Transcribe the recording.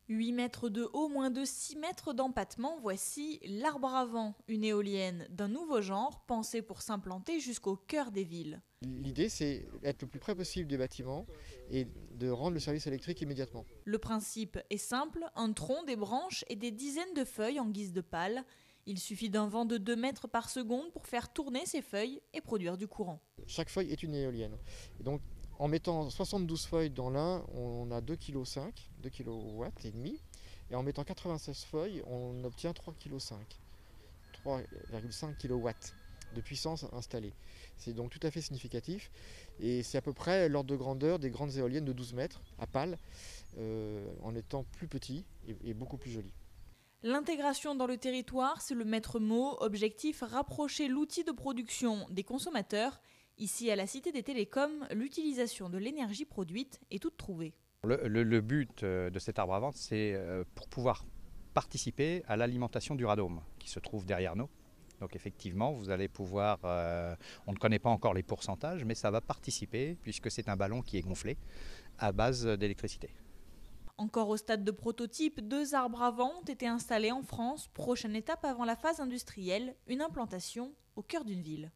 8 mètres de haut, moins de 6 mètres d'empattement, voici l'arbre à vent, une éolienne d'un nouveau genre pensée pour s'implanter jusqu'au cœur des villes. L'idée, c'est être le plus près possible des bâtiments et de rendre le service électrique immédiatement. Le principe est simple, un tronc, des branches et des dizaines de feuilles en guise de pale. Il suffit d'un vent de 2 mètres par seconde pour faire tourner ces feuilles et produire du courant. Chaque feuille est une éolienne. Et donc, en mettant 72 feuilles dans l'un, on a 2,5 kg, 2 kW et demi. Et en mettant 96 feuilles, on obtient 3,5 kg, 3,5 kW de puissance installée. C'est donc tout à fait significatif. Et c'est à peu près l'ordre de grandeur des grandes éoliennes de 12 mètres à pales, en étant plus petit et beaucoup plus joli. L'intégration dans le territoire, c'est le maître mot. Objectif, rapprocher l'outil de production des consommateurs. Ici, à la Cité des Télécoms, l'utilisation de l'énergie produite est toute trouvée. Le but de cet arbre à vent, c'est pour pouvoir participer à l'alimentation du radome qui se trouve derrière nous. Donc effectivement, vous allez pouvoir, on ne connaît pas encore les pourcentages, mais ça va participer puisque c'est un ballon qui est gonflé à base d'électricité. Encore au stade de prototype, 2 arbres à vent ont été installés en France. Prochaine étape avant la phase industrielle, une implantation au cœur d'une ville.